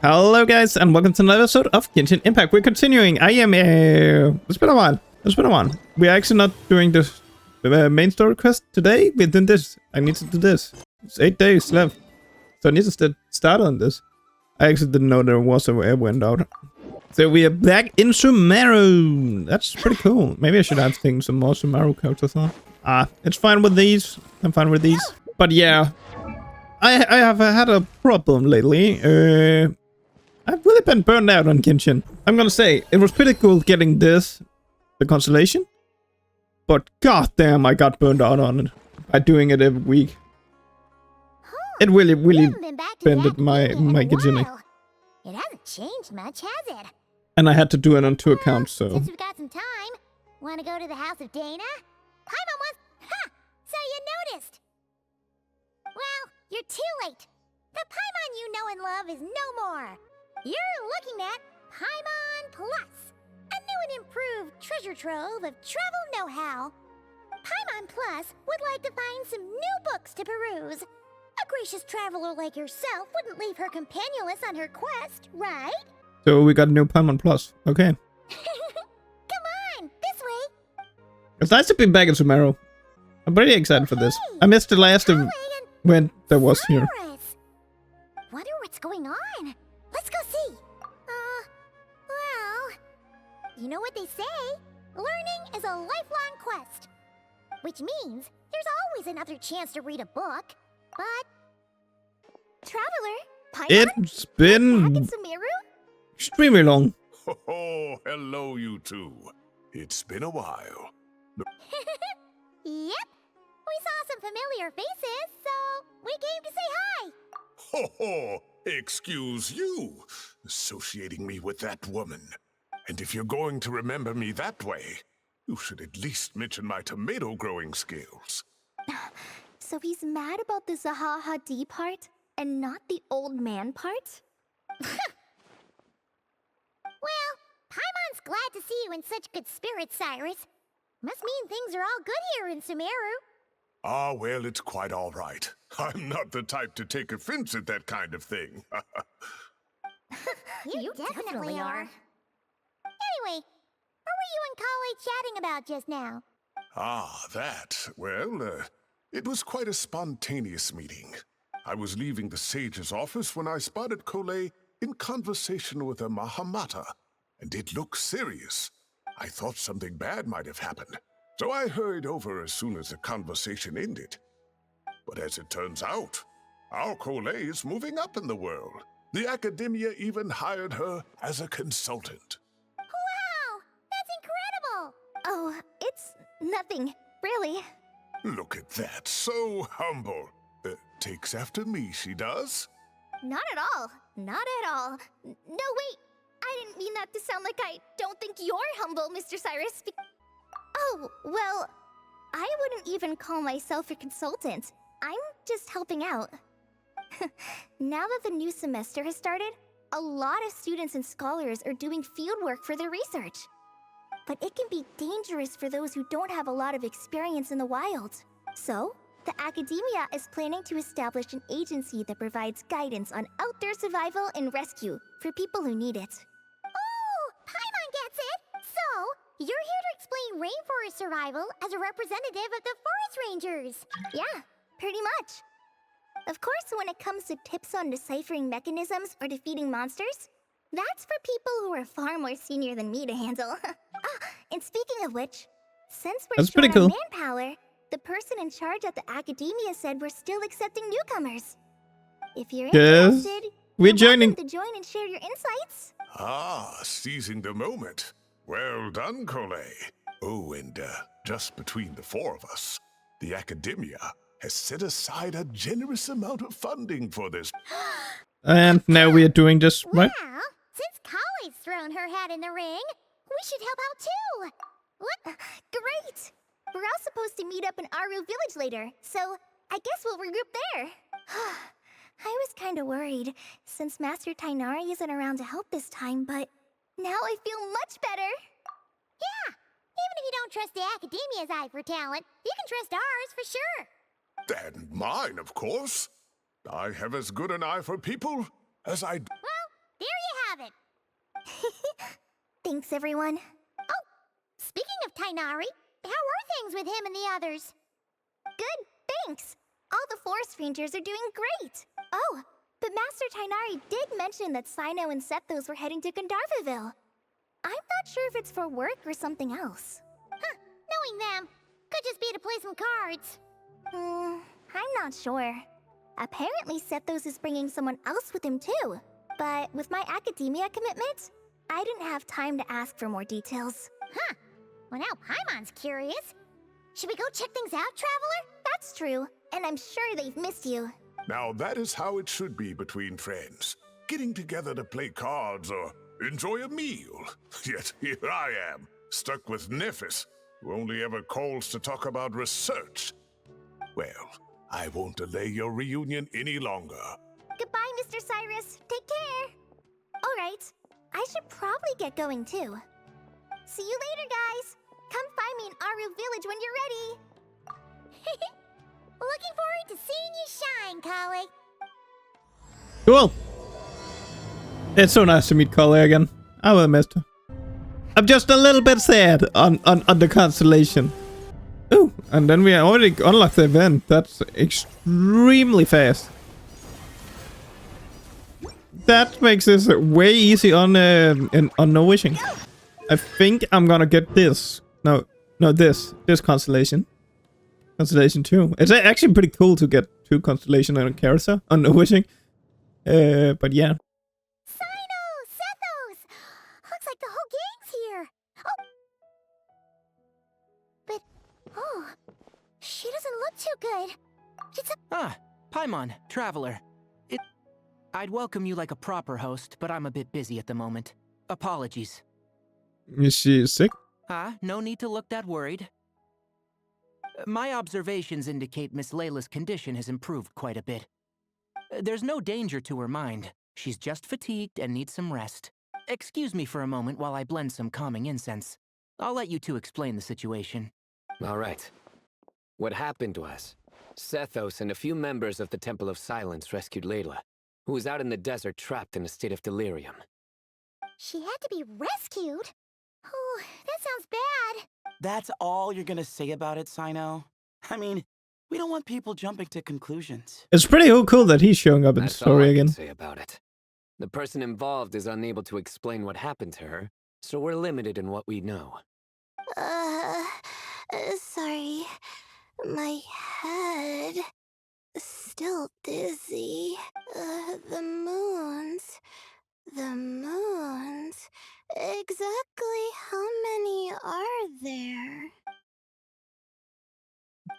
Hello guys, and welcome to another episode of Genshin Impact. We're continuing. It's been a while. We're actually not doing this main story quest today. We're doing this. I need to do this. It's 8 days left. So I need to start on this. I actually didn't know there was a way I went out. So we are back in Sumeru. That's pretty cool. Maybe I should have taken some more Sumeru characters on. It's fine with these. I'm fine with these. But yeah, I have had a problem lately. I've really been burned out on Genshin. I'm gonna say, it was pretty cool getting the constellation. But goddamn, I got burned out on it by doing it every week. It really bended my Genshin. It hasn't changed much, has it? And I had to do it on 2 accounts, so... Since we've got some time, want to go to the house of Dana? Paimon wants... Ha! So you noticed! Well, you're too late. The Paimon you know and love is no more. You're looking at Paimon Plus, a new and improved treasure trove of travel know-how. Paimon Plus would like to find some new books to peruse. A gracious traveler like yourself wouldn't leave her companionless on her quest, right? So we got a new Paimon Plus. Okay. Come on, this way. It's nice to be back in Sumeru. I'm pretty excited for this. I missed the last of when there was here. Wonder what's going on. Let's go see. Well, you know what they say. Learning is a lifelong quest. Which means there's always another chance to read a book. But, Traveler, Paimon? It's been extremely long. Oh, hello, you two. It's been a while. Yep. We saw some familiar faces, so we came to say hi. Ho ho! Excuse you, associating me with that woman. And if you're going to remember me that way, you should at least mention my tomato growing skills. So he's mad about the Zaha D part, and not the old man part? Well, Paimon's glad to see you in such good spirits, Cyrus. Must mean things are all good here in Sumeru. Ah, well, it's quite all right. I'm not the type to take offense at that kind of thing. You definitely are. Anyway, what were you and Kale chatting about just now? Ah, that. Well, it was quite a spontaneous meeting. I was leaving the sage's office when I spotted Kole in conversation with a Mahamata, and it looked serious. I thought something bad might have happened, so I hurried over as soon as the conversation ended. But as it turns out, our Kole is moving up in the world. The academia even hired her as a consultant. Wow! That's incredible! Oh, it's nothing, really. Look at that, so humble. Takes after me, she does. Not at all. Not at all. No, wait. I didn't mean that to sound like I don't think you're humble, Mr. Cyrus. Oh, well, I wouldn't even call myself a consultant. I'm just helping out. Now that the new semester has started, a lot of students and scholars are doing fieldwork for their research. But it can be dangerous for those who don't have a lot of experience in the wild. So, the academia is planning to establish an agency that provides guidance on outdoor survival and rescue for people who need it. Oh, Paimon gets it! So, you're here to explain rainforest survival as a representative of the forest rangers. Yeah, pretty much. Of course, when it comes to tips on deciphering mechanisms or defeating monsters, that's for people who are far more senior than me to handle. And speaking of which, since we're short on manpower, the person in charge at the academia said we're still accepting newcomers. If you're interested, we're joining to join and share your insights. Ah, seizing the moment. Well done, Kole. Oh, and just between the 4 of us, the academia has set aside a generous amount of funding for this. And now we are doing this, right? Well, since Kale's thrown her hat in the ring, we should help out too. What? Great! We're all supposed to meet up in Aru Village later, so I guess we'll regroup there. I was kind of worried, since Master Tainari isn't around to help this time, but now I feel much better. Yeah, even if you don't trust the academia's eye for talent, you can trust ours for sure. And mine, of course. I have as good an eye for people as I... Well, Thanks, everyone. Oh, speaking of Tainari, how are things with him and the others? Good, thanks. All the forest rangers are doing great. Oh, but Master Tainari did mention that Sino and Sethos were heading to Gandharvaville. I'm not sure if it's for work or something else. Huh, knowing them, could just be to play some cards. I'm not sure. Apparently Sethos is bringing someone else with him too. But with my academia commitment, I didn't have time to ask for more details. Huh, well now Paimon's curious. Should we go check things out, Traveler? That's true, and I'm sure they've missed you. Now that is how it should be between friends. Getting together to play cards or enjoy a meal. Yet here I am, stuck with Nephis, who only ever calls to talk about research. Well, I won't delay your reunion any longer. Goodbye, Mr. Cyrus. Take care. All right, I should probably get going too. See you later, guys. Come find me in Aru Village when you're ready. Looking forward to seeing you shine, Kale. Cool. It's so nice to meet Kale again. I will miss her. I'm just a little bit sad on the constellation. Ooh, and then we already unlocked the event. That's extremely fast. That makes this way easy on no wishing. I think I'm gonna get this. No, this constellation. Constellation 2. It's actually pretty cool to get 2 constellation and a character on no wishing. But yeah. Sino! Sethos! Looks like the whole gang's here. Oh, she doesn't look too good. Ah, Paimon, Traveler. I'd welcome you like a proper host, but I'm a bit busy at the moment. Apologies. Is she sick? No need to look that worried. My observations indicate Miss Layla's condition has improved quite a bit. There's no danger to her mind. She's just fatigued and needs some rest. Excuse me for a moment while I blend some calming incense. I'll let you two explain the situation. All right. What happened was, Sethos and a few members of the Temple of Silence rescued Layla, who was out in the desert trapped in a state of delirium. She had to be rescued? Oh, that sounds bad. That's all you're gonna say about it, Sino? I mean, we don't want people jumping to conclusions. It's pretty cool that he's showing up in the That's all story I again. can say about it. The person involved is unable to explain what happened to her, so we're limited in what we know. Sorry. My head. Still dizzy. The moons. Exactly how many are there?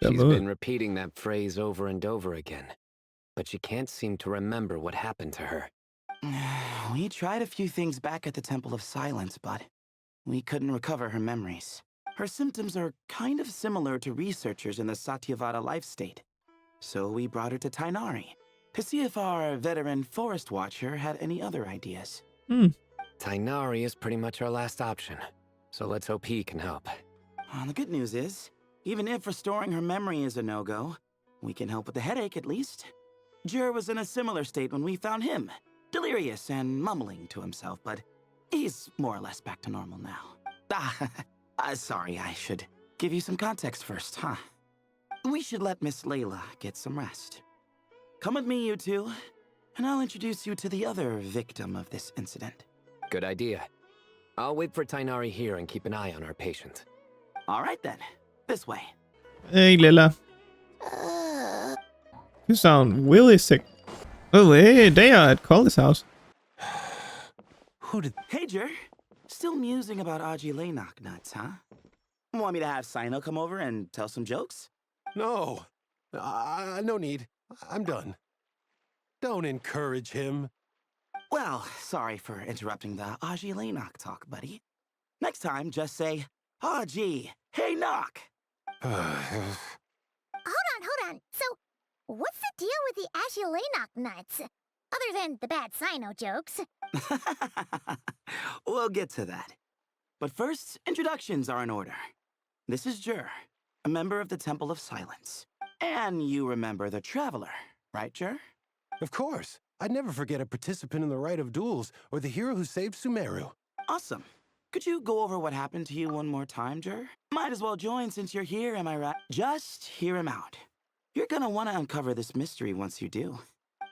She's been repeating that phrase over and over again, but she can't seem to remember what happened to her. We tried a few things back at the Temple of Silence, but we couldn't recover her memories. Her symptoms are kind of similar to researchers in the Satyavada life state. So we brought her to Tainari to see if our veteran forest watcher had any other ideas. Tainari is pretty much our last option, so let's hope he can help. Well, the good news is, even if restoring her memory is a no-go, we can help with the headache at least. Jur was in a similar state when we found him, delirious and mumbling to himself, but he's more or less back to normal now. Sorry, I should give you some context first, huh? We should let Miss Layla get some rest. Come with me, you two, and I'll introduce you to the other victim of this incident. Good idea. I'll wait for Tainari here and keep an eye on our patient. All right then, this way. Hey, Lila. You sound really sick. Oh, hey, they are at Cole's house. Hey, Jur. Still musing about Aji Laynok nuts, huh? Want me to have Sino come over and tell some jokes? No. No need. I'm done. Don't encourage him. Well, sorry for interrupting the Aji Laynok talk, buddy. Next time, just say, Aji, hey knock. Hold on. So, what's the deal with the Ashiolanock nuts? Other than the bad Sino jokes. We'll get to that. But first, introductions are in order. This is Jur, a member of the Temple of Silence. And you remember the Traveler, right, Jur? Of course. I'd never forget a participant in the Rite of Duels or the hero who saved Sumeru. Awesome. Could you go over what happened to you one more time, Jer? Might as well join since you're here, am I right? Just hear him out. You're gonna want to uncover this mystery once you do.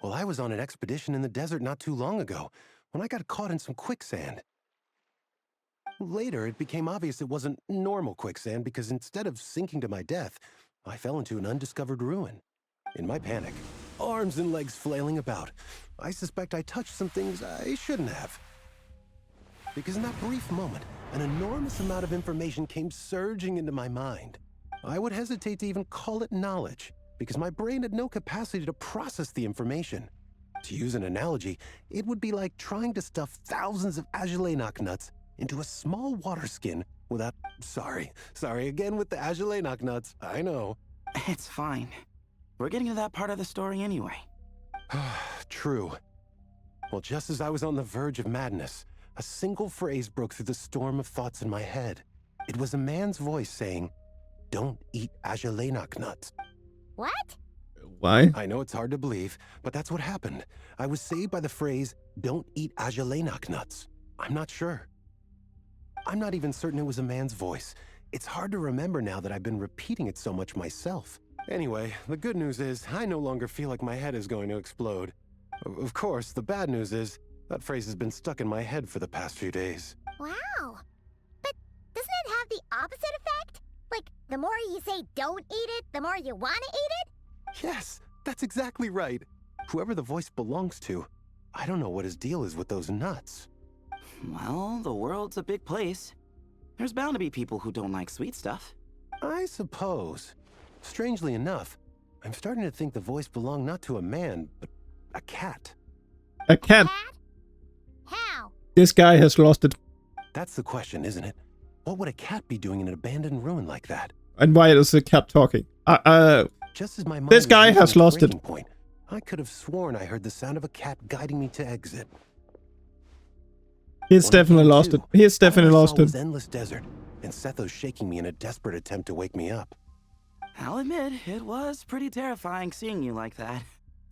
Well, I was on an expedition in the desert not too long ago when I got caught in some quicksand. Later, it became obvious it wasn't normal quicksand because instead of sinking to my death, I fell into an undiscovered ruin. In my panic, arms and legs flailing about, I suspect I touched some things I shouldn't have. Because in that brief moment, an enormous amount of information came surging into my mind. I would hesitate to even call it knowledge, because my brain had no capacity to process the information. To use an analogy, it would be like trying to stuff thousands of Agelenok nuts into a small water skin without... Sorry again with the Agelenok nuts, I know. It's fine. We're getting to that part of the story anyway. True. Well, just as I was on the verge of madness, a single phrase broke through the storm of thoughts in my head. It was a man's voice saying, "Don't eat Agelenok nuts." What? Why? I know it's hard to believe, but that's what happened. I was saved by the phrase, "Don't eat Agelenok nuts." I'm not sure. I'm not even certain it was a man's voice. It's hard to remember now that I've been repeating it so much myself. Anyway, the good news is I no longer feel like my head is going to explode. Of course, the bad news is that phrase has been stuck in my head for the past few days. Wow. But doesn't it have the opposite effect? Like, the more you say don't eat it, the more you want to eat it? Yes, that's exactly right. Whoever the voice belongs to, I don't know what his deal is with those nuts. Well, the world's a big place. There's bound to be people who don't like sweet stuff. I suppose. Strangely enough, I'm starting to think the voice belonged not to a man, but a cat. A cat. How? This guy has lost it. That's the question, isn't it? What would a cat be doing in an abandoned ruin like that? And why is the cat talking? Just as my mind This guy was reaching has its lost it. breaking point, I could have sworn I heard the sound of a cat guiding me to exit. He's When I definitely came lost to, it. He's definitely all I lost saw was it. endless desert, and Sethos shaking me in a desperate attempt to wake me up. I'll admit, it was pretty terrifying seeing you like that.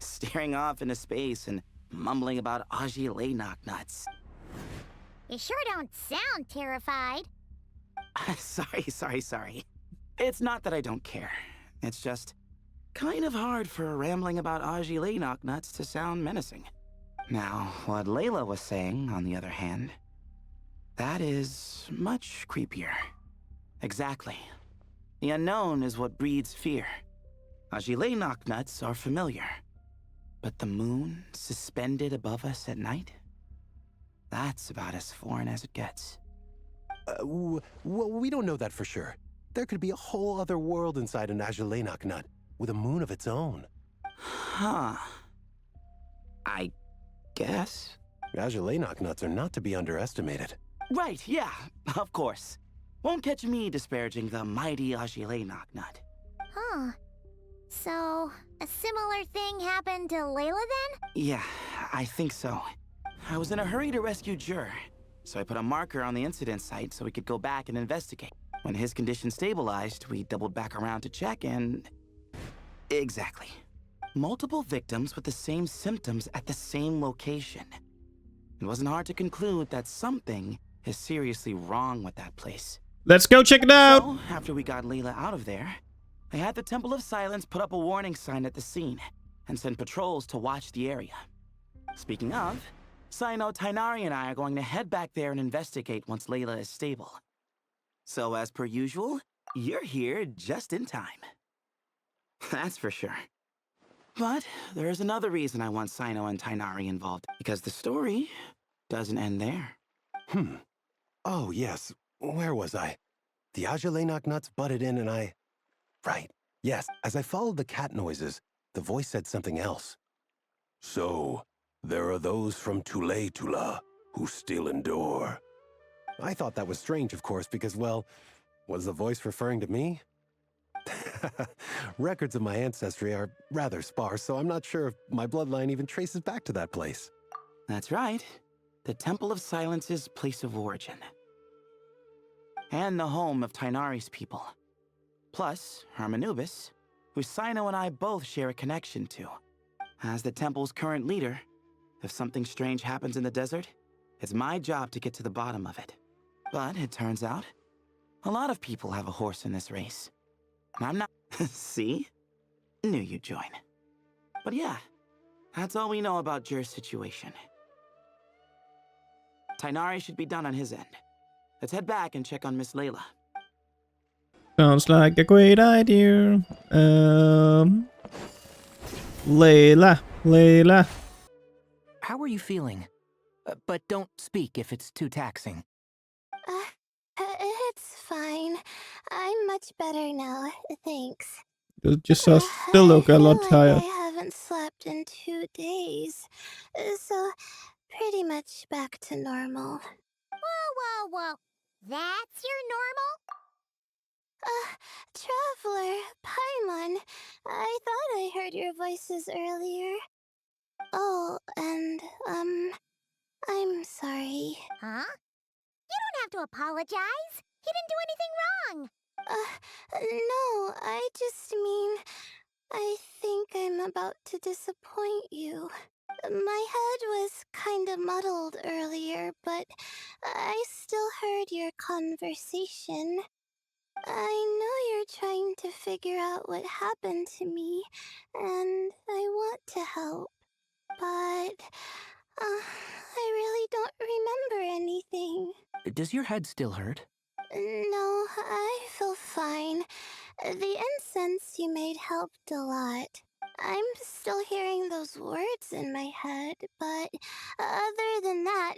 Staring off into space and mumbling about Agelenok nuts. You sure don't sound terrified. Sorry. It's not that I don't care. It's just kind of hard for rambling about Agelenok nuts to sound menacing. Now, what Layla was saying, on the other hand, that is much creepier. Exactly. The unknown is what breeds fear. Agelenok nuts are familiar. But the moon suspended above us at night? That's about as foreign as it gets. Well, we don't know that for sure. There could be a whole other world inside an Agelenok nut, with a moon of its own. Huh. I guess. Agelenok nuts are not to be underestimated. Right, yeah, of course. Won't catch me disparaging the mighty Agelenok nut. Huh. So, a similar thing happened to Layla then? Yeah, I think so. I was in a hurry to rescue Jur, so I put a marker on the incident site so we could go back and investigate. When his condition stabilized, we doubled back around to check and... Exactly. Multiple victims with the same symptoms at the same location. It wasn't hard to conclude that something is seriously wrong with that place. Let's go check it out. So, after we got Layla out of there, I had the Temple of Silence put up a warning sign at the scene and send patrols to watch the area. Speaking of, Sino, Tainari, and I are going to head back there and investigate once Layla is stable. So as per usual, you're here just in time. That's for sure. But there is another reason I want Sino and Tainari involved, because the story doesn't end there. Oh, yes. Where was I? The Agelenok nuts butted in and I... Right. Yes. As I followed the cat noises, the voice said something else. So, there are those from Tula who still endure. I thought that was strange, of course, because, well, was the voice referring to me? Records of my ancestry are rather sparse, so I'm not sure if my bloodline even traces back to that place. That's right. The Temple of Silence's place of origin. And the home of Tainari's people. Plus, Hermanubis, who Sino and I both share a connection to. As the temple's current leader, if something strange happens in the desert, It's my job to get to the bottom of it. But it turns out, a lot of people have a horse in this race. And I'm not... See? Knew you'd join. But yeah, that's all we know about Jer's situation. Tainari should be done on his end. Let's head back and check on Miss Layla. Sounds like a great idea. Layla. How are you feeling? But don't speak if it's too taxing. It's fine. I'm much better now, thanks. You just still look a lot tired. I haven't slept in 2 days, so pretty much back to normal. Whoa. That's your normal? Traveler, Paimon, I thought I heard your voices earlier. Oh, and, I'm sorry. Huh? You don't have to apologize. You didn't do anything wrong. No, I just mean, I think I'm about to disappoint you. My head was kinda muddled earlier, but I still heard your conversation. I know you're trying to figure out what happened to me, and I want to help, but I really don't remember anything. Does your head still hurt? No, I feel fine. The incense you made helped a lot. I'm still hearing those words in my head, but other than that,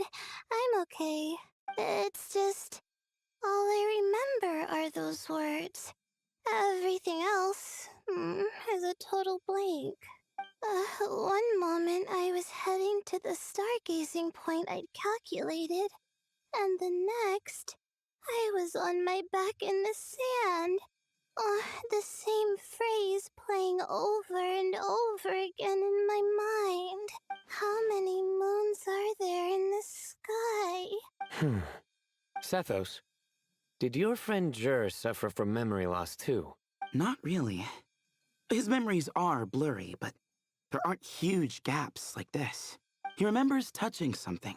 I'm okay. It's just... all I remember are those words. Everything else is a total blank. One moment I was heading to the stargazing point I'd calculated, and the next, I was on my back in the sand. The same phrase playing over and over again in my mind. How many moons are there in the sky? Sethos, did your friend Jer suffer from memory loss too? Not really. His memories are blurry, but there aren't huge gaps like this. He remembers touching something.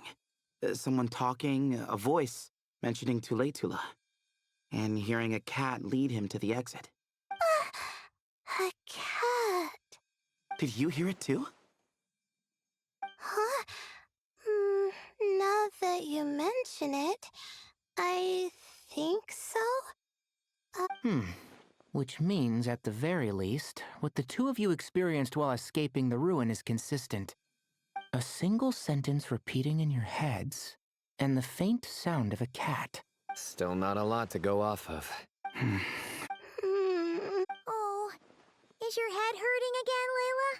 Someone talking, a voice mentioning Tuletula, and hearing a cat lead him to the exit. A cat. Did you hear it too? Huh? Now that you mention it, I think so. Which means, at the very least, what the two of you experienced while escaping the ruin is consistent. A single sentence repeating in your heads, and the faint sound of a cat. Still not a lot to go off of. Oh, is your head hurting again, Layla?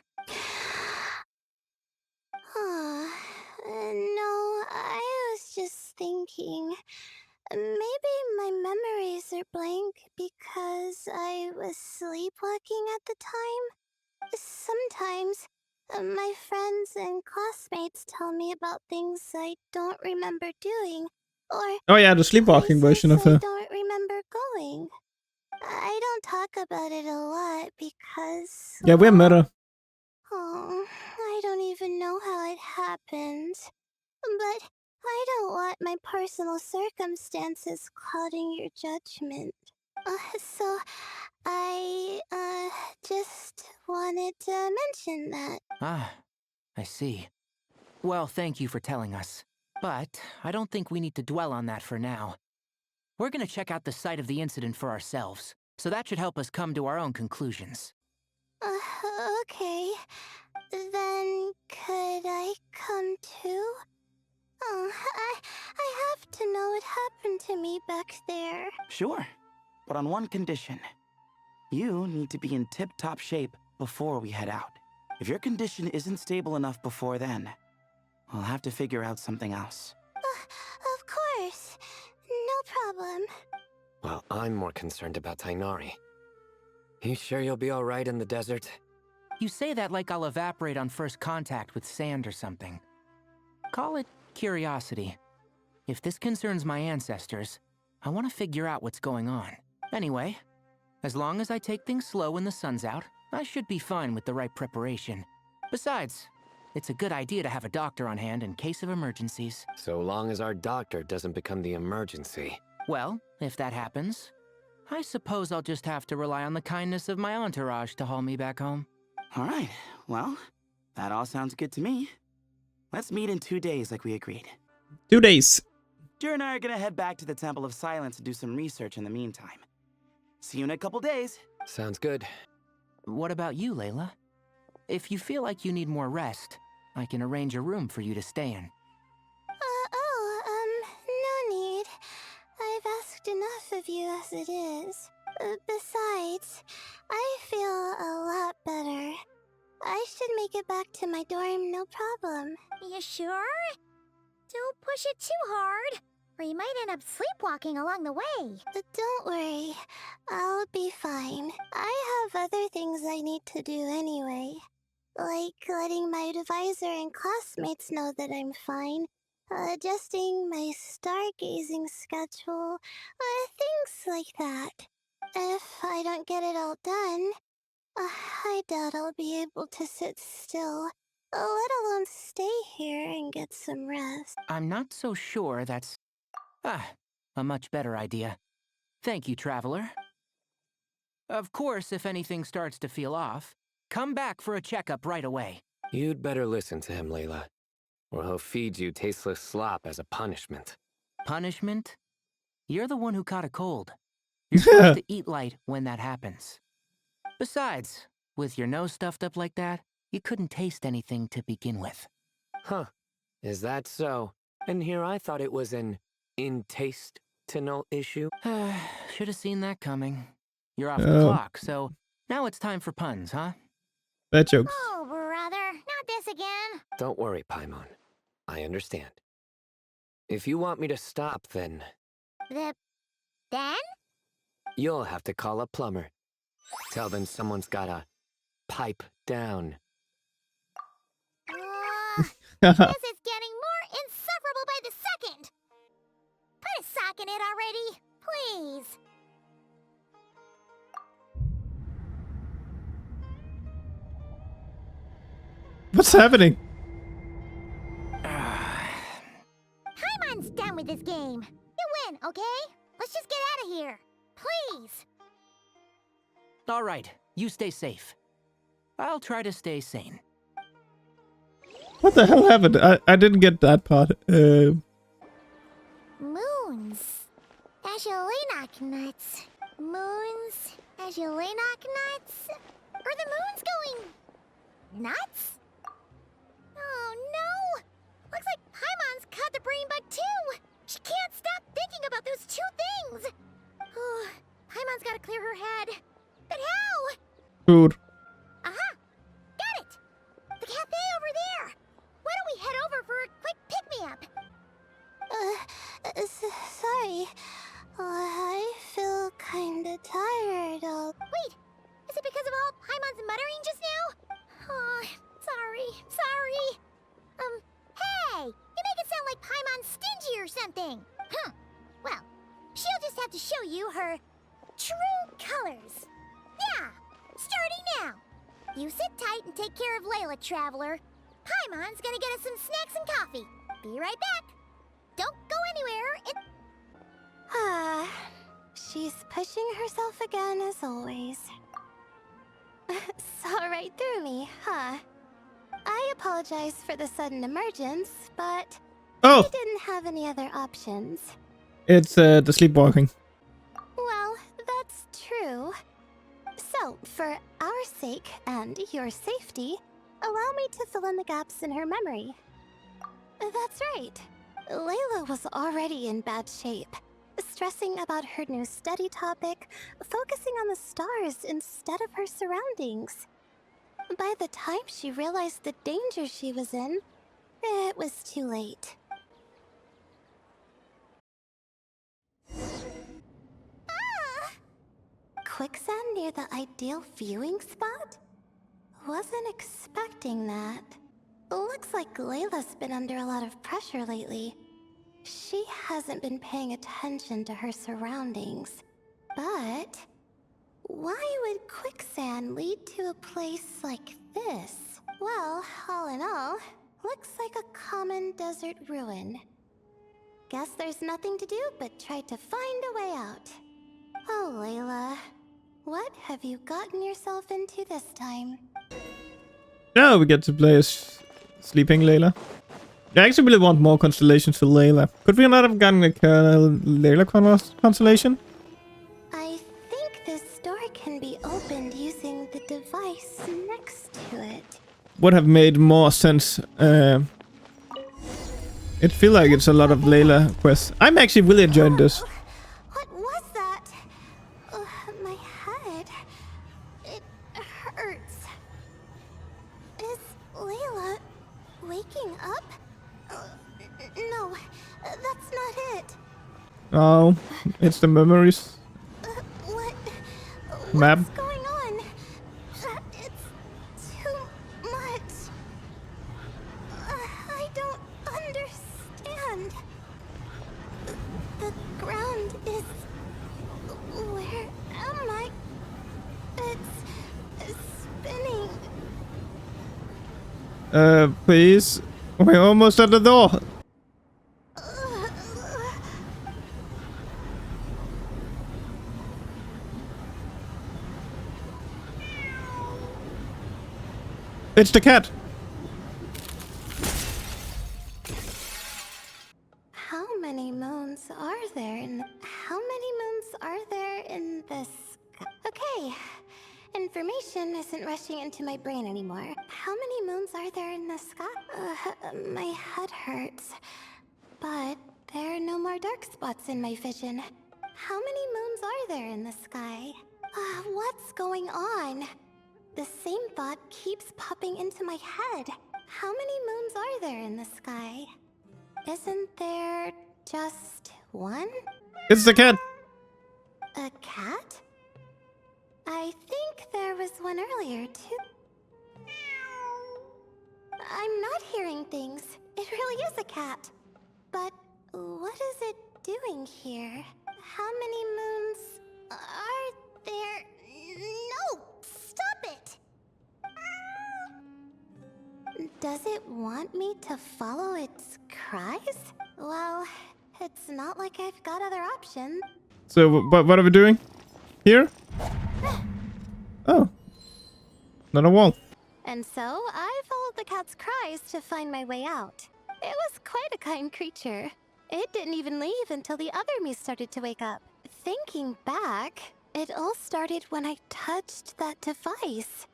No, I was just thinking. Maybe my memories are blank because I was sleepwalking at the time. Sometimes, my friends and classmates tell me about things I don't remember doing, or Oh yeah, the sleepwalking version of I her. don't remember going. I don't talk about it a lot because... Yeah, we met her. Oh, I don't even know how it happened. But I don't want my personal circumstances clouding your judgment. So I, just wanted to mention that. Ah, I see. Well, thank you for telling us. But I don't think we need to dwell on that for now. We're gonna check out the site of the incident for ourselves, so that should help us come to our own conclusions. Okay. Then could I come too? I have to know what happened to me back there. Sure, but on one condition. You need to be in tip-top shape before we head out. If your condition isn't stable enough before then, we'll have to figure out something else. Of course. No problem. Well, I'm more concerned about Tainari. You sure you'll be alright in the desert? You say that like I'll evaporate on first contact with sand or something. Call it curiosity. If this concerns my ancestors, I want to figure out what's going on. Anyway, as long as I take things slow when the sun's out, I should be fine with the right preparation. Besides, It's a good idea to have a doctor on hand in case of emergencies. So long as our doctor doesn't become the emergency. Well, if that happens, I suppose I'll just have to rely on the kindness of my entourage to haul me back home. All right, well, that all sounds good to me. Let's meet in 2 days like we agreed. 2 days. Jer and I are gonna head back to the Temple of Silence to do some research in the meantime. See you in a couple days. Sounds good. What about you, Layla? If you feel like you need more rest, I can arrange a room for you to stay in. No need. I've asked enough of you as it is. Besides, I feel a lot better. I should make it back to my dorm, no problem. You sure? Don't push it too hard, or you might end up sleepwalking along the way. Don't worry. I'll be fine. I have other things I need to do anyway. Like letting my advisor and classmates know that I'm fine. Adjusting my stargazing schedule. Things like that. If I don't get it all done, I doubt I'll be able to sit still, let alone stay here and get some rest. I'm not so sure that's... a much better idea. Thank you, Traveler. Of course, if anything starts to feel off, come back for a checkup right away. You'd better listen to him, Layla, or he'll feed you tasteless slop as a punishment. Punishment? You're the one who caught a cold. You're supposed to eat light when that happens. Besides, with your nose stuffed up like that, you couldn't taste anything to begin with. Huh. Is that so? And here I thought it was an intestinal issue. Should have seen that coming. You're off the clock, so now it's time for puns, huh? Bad jokes. Oh, brother, not this again. Don't worry, Paimon. I understand. If you want me to stop, then Then? you'll have to call a plumber. Tell them someone's gotta pipe down. This is getting more insufferable by the second. Put a sock in it already, please. What's happening? Paimon's done with this game. You win, okay? Let's just get out of here. Please. All right, you stay safe. I'll try to stay sane. What the hell happened? I didn't get that part. Moons. Ashelinok nuts. Moons. Ashelinok nuts. Are the moons going nuts? Oh no! Looks like Paimon's caught the brain bug too! She can't stop thinking about those two things! Oh, Paimon's gotta clear her head. But how? Food. Aha! Got it! The cafe over there! Why don't we head over for a quick pick-me-up? Sorry. I feel kinda tired. Wait! Is it because of all Paimon's muttering just now? Oh, sorry. Hey! You make it sound like Paimon's stingy or something! Huh. Well, she'll just have to show you her true colors. Yeah! Starting now! You sit tight and take care of Layla, Traveler. Paimon's gonna get us some snacks and coffee. Be right back. Don't go anywhere. She's pushing herself again as always. Saw right through me, huh? I apologize for the sudden emergence, but I didn't have any other options. It's the sleepwalking. Well, that's true. So, for our sake and your safety, allow me to fill in the gaps in her memory. That's right. Layla was already in bad shape, stressing about her new study topic, focusing on the stars instead of her surroundings. By the time she realized the danger she was in, it was too late. Quicksand near the ideal viewing spot? Wasn't expecting that. Looks like Layla's been under a lot of pressure lately. She hasn't been paying attention to her surroundings. But why would quicksand lead to a place like this? Well, all in all, looks like a common desert ruin. Guess there's nothing to do but try to find a way out. Oh, Layla, what have you gotten yourself into this time? Now we get to play as sleeping Layla. I actually really want more constellations for Layla. Could we not have gotten a Layla constellation? I think this door can be opened using the device next to it. Would have made more sense. It feels like it's a lot of Layla quests. I'm actually really enjoying this. What was that? My head. It hurts. Is Layla waking up? No, that's not it. Oh, it's the memories map. What's going on? It's too much. I don't understand. The ground is... Where am I? It's spinning. Please. We're almost at the door. It's the cat. How many moons are there in... How many moons are there in this... Okay. Information isn't rushing into my brain anymore. How many moons are there in the sky? My head hurts. But there are no more dark spots in my vision. How many moons are there in the sky? What's going on? The same thought keeps popping into my head. How many moons are there in the sky? Isn't there just one? It's the cat. A cat? I think there was one earlier, too. I'm not hearing things. It really is a cat. But what is it doing here? How many moons are there? No! Stop it! Does it want me to follow its cries? Well, it's not like I've got other options. So what are we doing here? Oh, not a wall. And so I followed the cat's cries to find my way out. It was quite a kind creature. It didn't even leave until the other me started to wake up. Thinking back, it all started when I touched that device.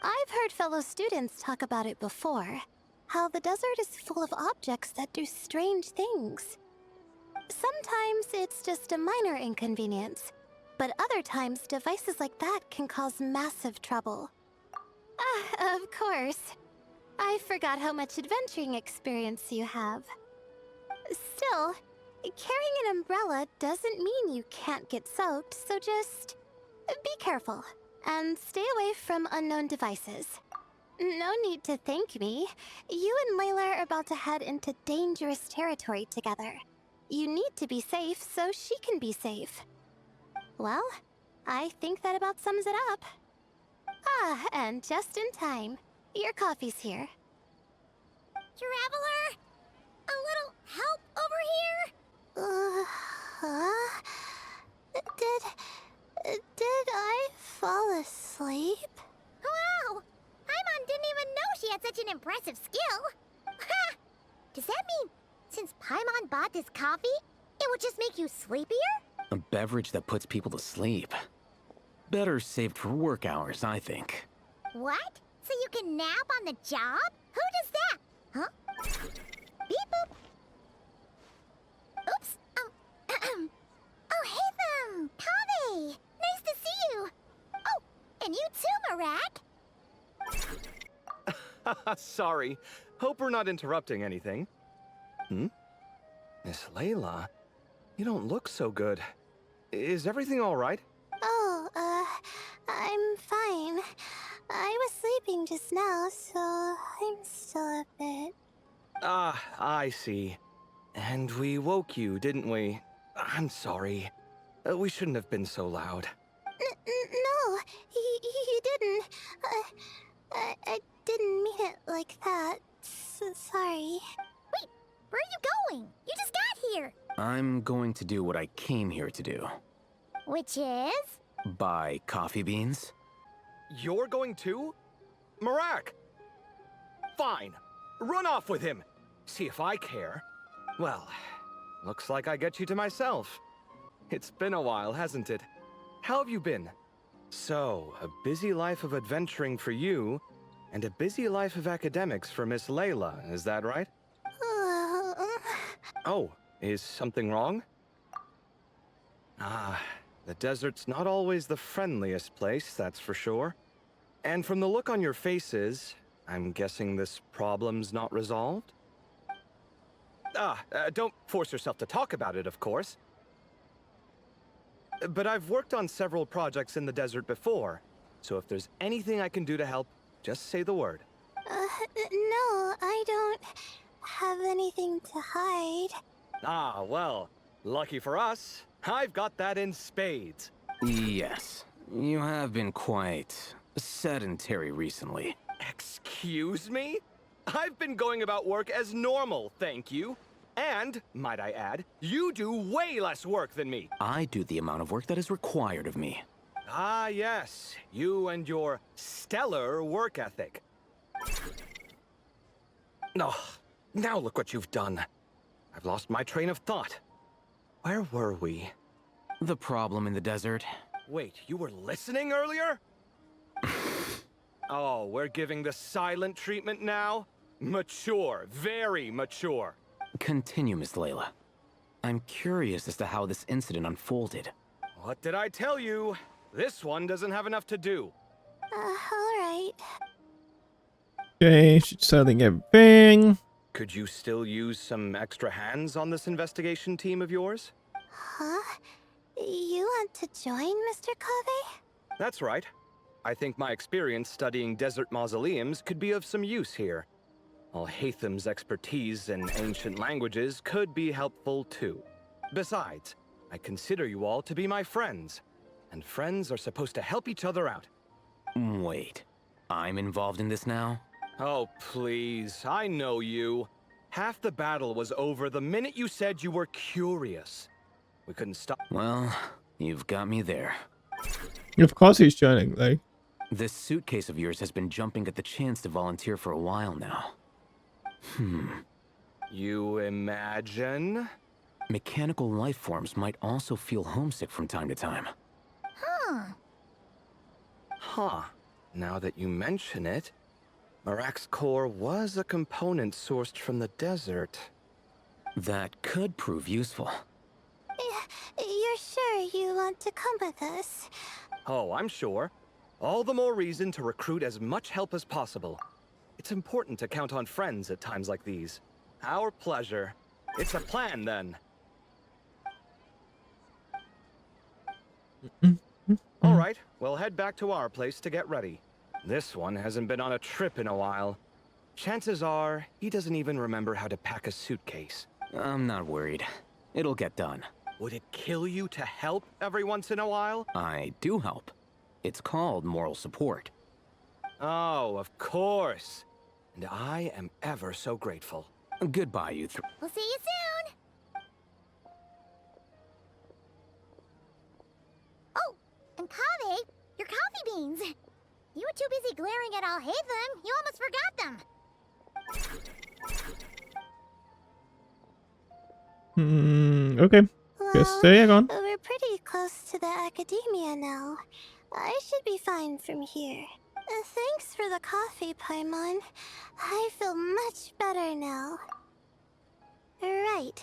I've heard fellow students talk about it before. How the desert is full of objects that do strange things. Sometimes it's just a minor inconvenience, but other times devices like that can cause massive trouble. Of course. I forgot how much adventuring experience you have. Still, carrying an umbrella doesn't mean you can't get soaked, so just be careful and stay away from unknown devices. No need to thank me. You and Layla are about to head into dangerous territory together. You need to be safe so she can be safe. Well, I think that about sums it up. And just in time. Your coffee's here. Traveler? A little help over here? Did I fall asleep? Wow! Paimon didn't even know she had such an impressive skill. Ha! Does that mean since Paimon bought this coffee, it would just make you sleepier? A beverage that puts people to sleep. Better saved for work hours, I think. What? So you can nap on the job? Who does that? Huh? Beep boop. Oops. Oh, hey them! Kave! Nice to see you! Oh, and you too, Marak! Sorry. Hope we're not interrupting anything. Miss Layla, you don't look so good. Is everything all right? I'm fine. I was sleeping just now, so I'm still a bit... Ah, I see. And we woke you, didn't we? I'm sorry. We shouldn't have been so loud. No, you didn't. I didn't mean it like that. Sorry. Wait, where are you going? You just got here. I'm going to do what I came here to do. Which is? Buy coffee beans. You're going too? Marak! Fine. Run off with him. See if I care. Well, looks like I get you to myself. It's been a while, hasn't it? How have you been? So, a busy life of adventuring for you, and a busy life of academics for Miss Layla, is that right? Oh, is something wrong? Ah, the desert's not always the friendliest place, that's for sure. And from the look on your faces, I'm guessing this problem's not resolved? Don't force yourself to talk about it, of course. But I've worked on several projects in the desert before, so if there's anything I can do to help, just say the word. No, I don't have anything to hide. Ah, well, lucky for us, I've got that in spades. Yes, you have been quite sedentary recently. Excuse me? I've been going about work as normal, thank you. And, might I add, you do way less work than me. I do the amount of work that is required of me. Ah, yes. You and your stellar work ethic. Oh, now look what you've done. I've lost my train of thought. Where were we? The problem in the desert. Wait, you were listening earlier? Oh, we're giving the silent treatment now? Mature, very mature. Continue, Miss Layla. I'm curious as to how this incident unfolded. What did I tell you? This one doesn't have enough to do. Alright. Okay, she's selling everything. Could you still use some extra hands on this investigation team of yours? Huh? You want to join, Mr. Kave? That's right. I think my experience studying desert mausoleums could be of some use here. Al-Haytham's expertise in ancient languages could be helpful too. Besides, I consider you all to be my friends, and friends are supposed to help each other out. Wait, I'm involved in this now? Oh, please, I know you. Half the battle was over the minute you said you were curious. We couldn't stop. Well, you've got me there. Of course he's joining, like. This suitcase of yours has been jumping at the chance to volunteer for a while now. You imagine? Mechanical life forms might also feel homesick from time to time. Huh. Now that you mention it, Marak's core was a component sourced from the desert. That could prove useful. You're sure you want to come with us? Oh, I'm sure. All the more reason to recruit as much help as possible. It's important to count on friends at times like these. Our pleasure. It's a plan, then. All right, we'll head back to our place to get ready. This one hasn't been on a trip in a while. Chances are, he doesn't even remember how to pack a suitcase. I'm not worried. It'll get done. Would it kill you to help every once in a while? I do help. It's called moral support. Oh, of course. And I am ever so grateful. Goodbye, you three. We'll see you soon! Oh, and Kave, your coffee beans! You were too busy glaring at Al-Haytham, you almost forgot them! Okay. Guess Well, there you go. we're pretty close to the academia now. I should be fine from here. Thanks for the coffee, Paimon. I feel much better now. Right.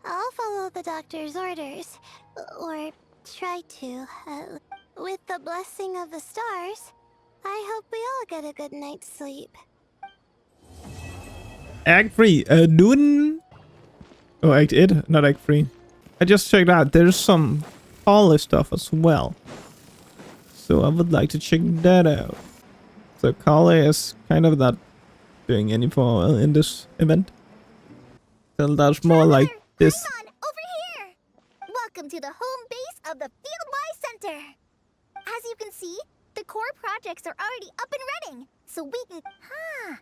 I'll follow the doctor's orders. Or try to. With the blessing of the stars, I hope we all get a good night's sleep. Act 3. Noon. Oh, Act 8, not Act 3. I just checked out. There's some polish stuff as well. So I would like to check that out. So Kale is kind of not doing any for in this event. So that's more like this. Paimon, over here! Welcome to the home base of the fieldwise center. As you can see, the The core projects are already up and running, so we can... Huh.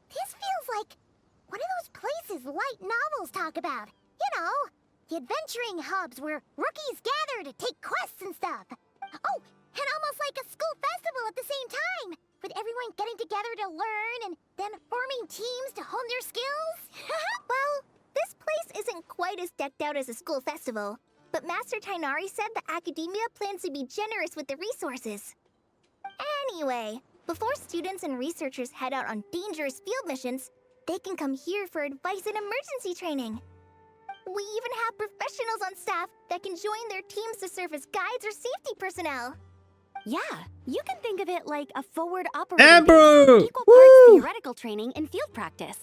This feels like one of those places light novels talk about. You know, the adventuring hubs where rookies gather to take quests and stuff. Oh, and almost like a school festival at the same time, with everyone getting together to learn and then forming teams to hone their skills. Well, this place isn't quite as decked out as a school festival, but Master Tainari said the academia plans to be generous with the resources. Anyway, before students and researchers head out on dangerous field missions, they can come here for advice and emergency training. We even have professionals on staff that can join their teams to serve as guides or safety personnel. Yeah, you can think of it like a forward operating Amber! base, equal parts theoretical training and field practice.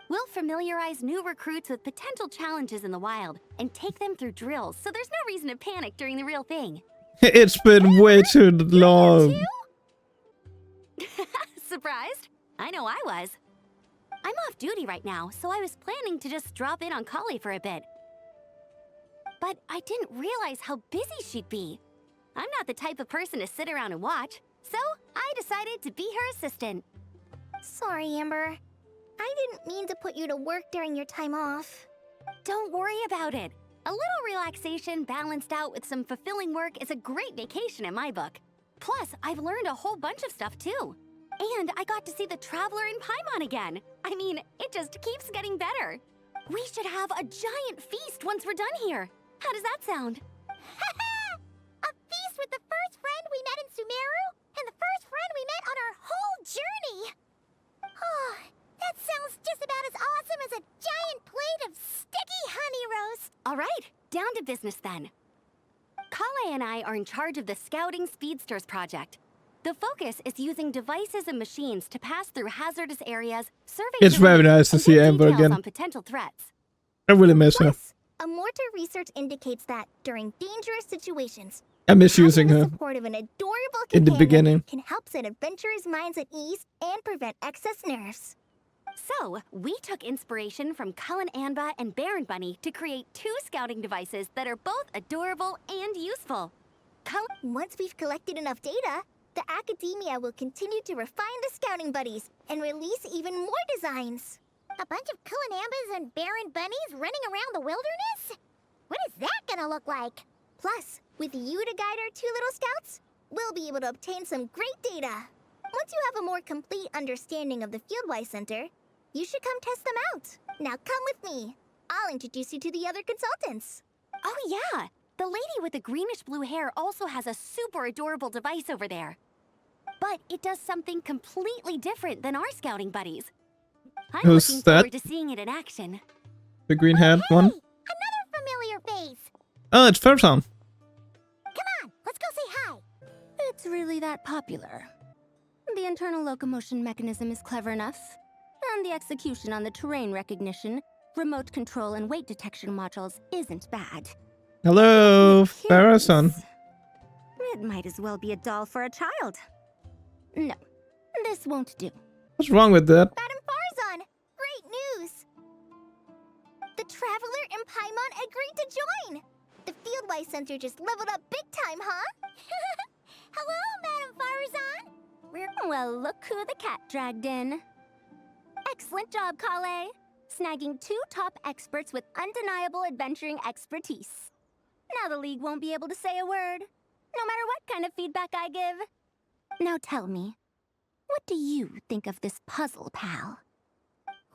We'll familiarize new recruits with potential challenges in the wild and take them through drills, so there's no reason to panic during the real thing. It's been way too long. Surprised? I know I was. I'm off duty right now, so I was planning to just drop in on Kali for a bit. But I didn't realize how busy she'd be. I'm not the type of person to sit around and watch, so I decided to be her assistant. Sorry, Amber. I didn't mean to put you to work during your time off. Don't worry about it. A little relaxation balanced out with some fulfilling work is a great vacation in my book. Plus, I've learned a whole bunch of stuff too. And I got to see the Traveler in Paimon again. I mean, it just keeps getting better. We should have a giant feast once we're done here. How does that sound? A feast with the first friend we met in Sumeru and the first friend we met on our whole journey. Oh, that sounds just about as awesome as a giant plate of sticky honey roast. All right, down to business then. Kale and I are in charge of the Scouting Speedsters project. The focus is using devices and machines to pass through hazardous areas, survey It's very nice to and see get Amber details again. on potential threats. I really miss her. Plus, a mortar research indicates that during dangerous situations, I miss using having her the support of an adorable in the companion beginning. can help set adventurers' minds at ease and prevent excess nerves. So, we took inspiration from Cullen Anba and Baron Bunny to create 2 scouting devices that are both adorable and useful. Once we've collected enough data, the academia will continue to refine the scouting buddies and release even more designs. A bunch of Kulanambas and Baron Bunnies running around the wilderness? What is that gonna look like? Plus, with you to guide our 2 little scouts, we'll be able to obtain some great data. Once you have a more complete understanding of the Fieldwise Center, you should come test them out. Now come with me. I'll introduce you to the other consultants. Oh yeah! The lady with the greenish-blue hair also has a super adorable device over there. But it does something completely different than our scouting buddies. I'm Who's looking that? forward to seeing it in action. The green haired one. Another familiar face. Oh, it's Fairtown. Come on, let's go say hi. It's really that popular. The internal locomotion mechanism is clever enough, and the execution on the terrain recognition, remote control, and weight detection modules isn't bad. Hello, The Fairtown. appearance, it might as well be a doll for a child. No, this won't do. What's wrong with that? Madam Farzan, great news! The Traveler in Paimon agreed to join! The Fieldwise Center just leveled up big time, huh? Hello, Madam Farzan. Well, look who the cat dragged in. Excellent job, Kale. Snagging 2 top experts with undeniable adventuring expertise. Now the League won't be able to say a word, no matter what kind of feedback I give. Now tell me, what do you think of this puzzle, pal?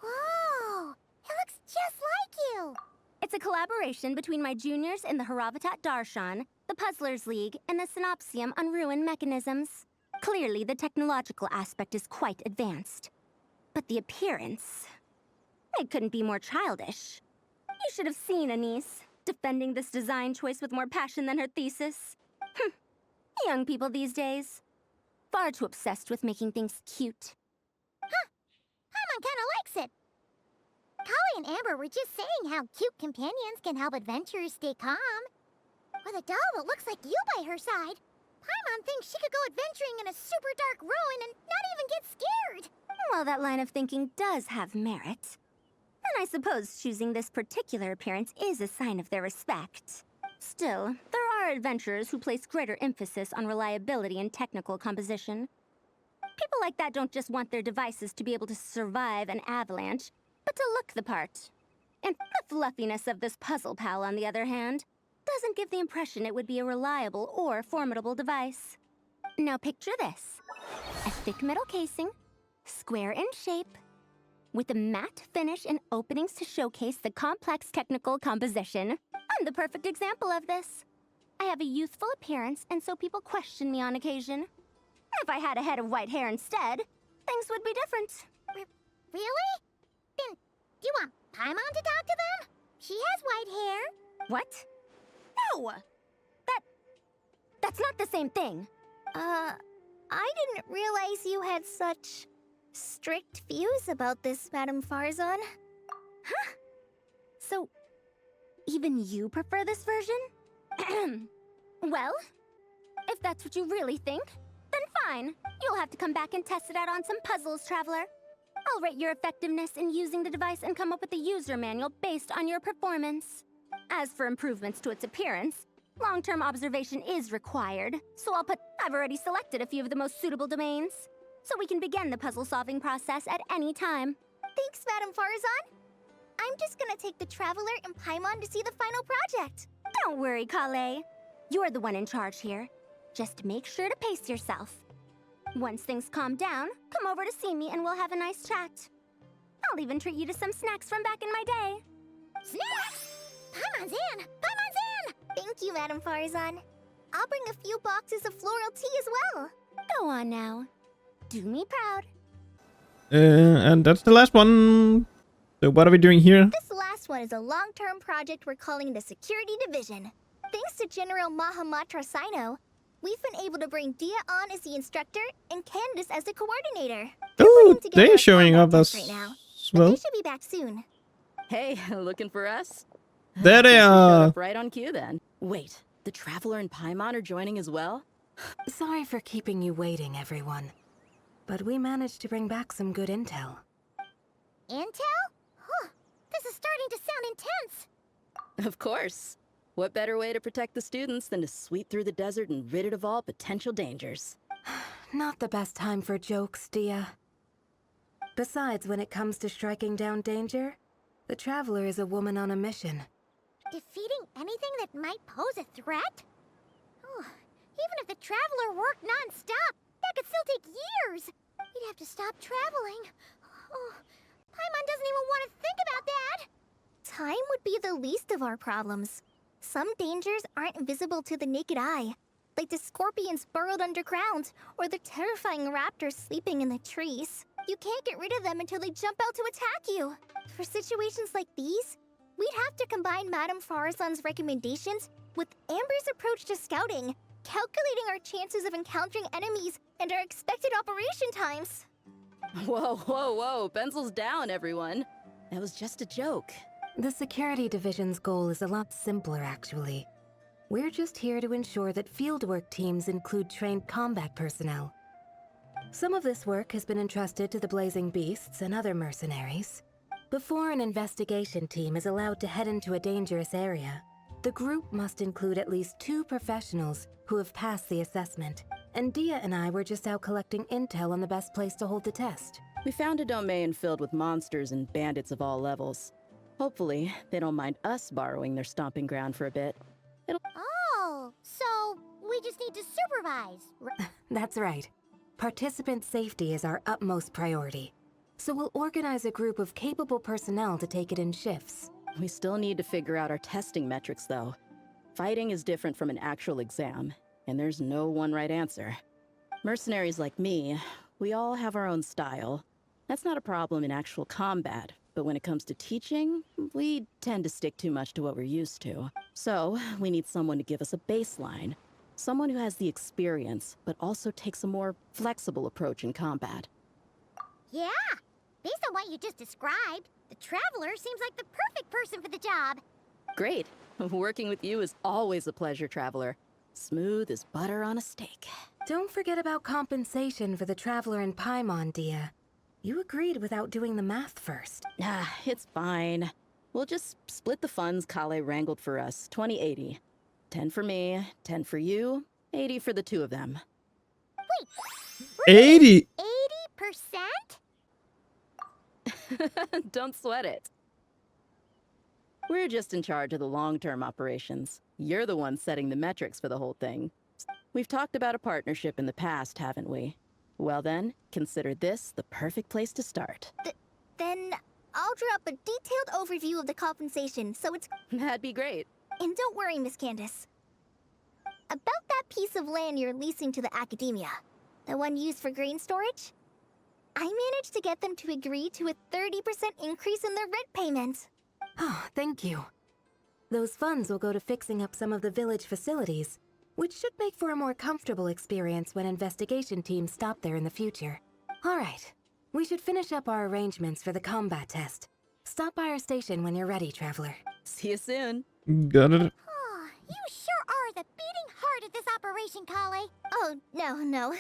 Whoa, it looks just like you. It's a collaboration between my juniors in the Haravatat Darshan, the Puzzlers League, and the Synopsium on Ruin Mechanisms. Clearly, the technological aspect is quite advanced. But the appearance... it couldn't be more childish. You should have seen Anise, defending this design choice with more passion than her thesis. Young people these days. Far too obsessed with making things cute. Paimon kinda likes it. Kali and Amber were just saying how cute companions can help adventurers stay calm. With a doll that looks like you by her side, Paimon thinks she could go adventuring in a super dark ruin and not even get scared. Well, that line of thinking does have merit. And I suppose choosing this particular appearance is a sign of their respect. Still, there are are adventurers who place greater emphasis on reliability and technical composition. People like that don't just want their devices to be able to survive an avalanche, but to look the part. And the fluffiness of this puzzle pal, on the other hand, doesn't give the impression it would be a reliable or formidable device. Now picture this. A thick metal casing, square in shape, with a matte finish and openings to showcase the complex technical composition. I'm the perfect example of this. I have a youthful appearance, and so people question me on occasion. If I had a head of white hair instead, things would be different. Really? Then, do you want Paimon to talk to them? She has white hair. What? No! That's not the same thing. I didn't realize you had such strict views about this, Madame Farzan. Huh? So, even you prefer this version? Well, if that's what you really think, then fine. You'll have to come back and test it out on some puzzles, Traveler. I'll rate your effectiveness in using the device and come up with a user manual based on your performance. As for improvements to its appearance, long-term observation is required, so I've already selected a few of the most suitable domains, so we can begin the puzzle-solving process at any time. Thanks, Madame Farzan. I'm just gonna take the Traveler and Paimon to see the final project. Don't worry, Kale. You're the one in charge here. Just make sure to pace yourself. Once things calm down, come over to see me and we'll have a nice chat. I'll even treat you to some snacks from back in my day. Snacks! Paimon's in! Paimon's in! Thank you, Madame Farzan. I'll bring a few boxes of floral tea as well. Go on now. Do me proud. And that's the last one. So what are we doing here? This last one is a long-term project we're calling the Security Division. Thanks to General Mahamatra Sino, we've been able to bring Dia on as the instructor and Candace as the coordinator. Oh, they're showing up as right now, well. they should be back soon. Hey, looking for us? There they Guess we showed are. up right on cue then. Wait, the Traveler and Paimon are joining as well? Sorry for keeping you waiting, everyone. But we managed to bring back some good intel. Intel? Huh. This is starting to sound intense. Of course. What better way to protect the students than to sweep through the desert and rid it of all potential dangers? Not the best time for jokes, Dia. Besides, when it comes to striking down danger, the Traveler is a woman on a mission. Defeating anything that might pose a threat? Oh, even if the Traveler worked non-stop, that could still take years. We'd have to stop traveling. Oh, Paimon doesn't even want to think about that. Time would be the least of our problems. Some dangers aren't visible to the naked eye, like the scorpions burrowed underground, or the terrifying raptors sleeping in the trees. You can't get rid of them until they jump out to attack you. For situations like these, we'd have to combine Madame Farzan's recommendations with Amber's approach to scouting, calculating our chances of encountering enemies and our expected operation times. Whoa, whoa, whoa, pencils down, everyone. That was just a joke. The Security Division's goal is a lot simpler, actually. We're just here to ensure that fieldwork teams include trained combat personnel. Some of this work has been entrusted to the Blazing Beasts and other mercenaries. Before an investigation team is allowed to head into a dangerous area, the group must include at least 2 professionals who have passed the assessment. And Dia and I were just out collecting intel on the best place to hold the test. We found a domain filled with monsters and bandits of all levels. Hopefully, they don't mind us borrowing their stomping ground for a bit. Oh, so we just need to supervise. That's right. Participant safety is our utmost priority. So we'll organize a group of capable personnel to take it in shifts. We still need to figure out our testing metrics, though. Fighting is different from an actual exam, and there's no one right answer. Mercenaries like me, we all have our own style. That's not a problem in actual combat, but when it comes to teaching, we tend to stick too much to what we're used to. So, we need someone to give us a baseline. Someone who has the experience, but also takes a more flexible approach in combat. Yeah, based on what you just described, the Traveler seems like the perfect person for the job. Great. Working with you is always a pleasure, Traveler. Smooth as butter on a steak. Don't forget about compensation for the Traveler and Paimon, Dia. You agreed without doing the math first. It's fine. We'll just split the funds Kale wrangled for us, 20/80. 10 for me, 10 for you, 80 for the two of them. Wait, 80? 80%? Don't sweat it. We're just in charge of the long-term operations. You're the one setting the metrics for the whole thing. We've talked about a partnership in the past, haven't we? Well then, consider this the perfect place to start. Then I'll draw up a detailed overview of the compensation, so it's... That'd be great. And don't worry, Miss Candace. About that piece of land you're leasing to the academia, the one used for grain storage, I managed to get them to agree to a 30% increase in their rent payments. Oh, thank you. Those funds will go to fixing up some of the village facilities, which should make for a more comfortable experience when investigation teams stop there in the future. All right, we should finish up our arrangements for the combat test. Stop by our station when you're ready, Traveler. See you soon. Got it. Oh, you sure are the beating heart of this operation, Kale. Oh, no.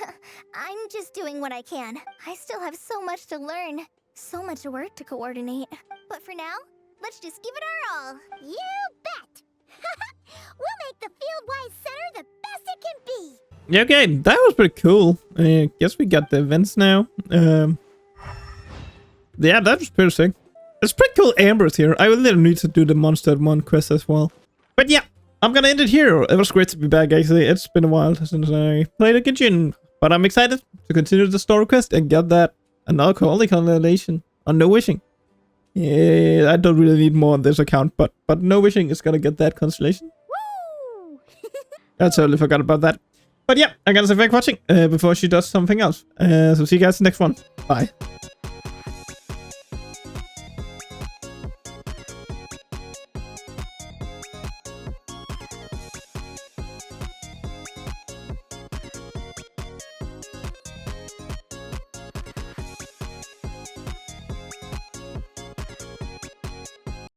I'm just doing what I can. I still have so much to learn, so much work to coordinate. But for now, let's just give it our all. You bet. We'll make the fieldwise center the best it can be. Yeah, okay, that was pretty cool. I guess we got the events now. Yeah, that was pretty sick. It's pretty cool Amber's here. I will need to do the Monster 1 quest as well. But yeah, I'm gonna end it here. It was great to be back, actually. It's been a while since I played a Genshin. But I'm excited to continue the story quest and get that another holy constellation on No Wishing. Yeah, I don't really need more on this account, but No Wishing is gonna get that constellation. Woo! I totally forgot about that. But yeah, I'm gonna say thanks for watching before she does something else. So see you guys in the next one. Bye.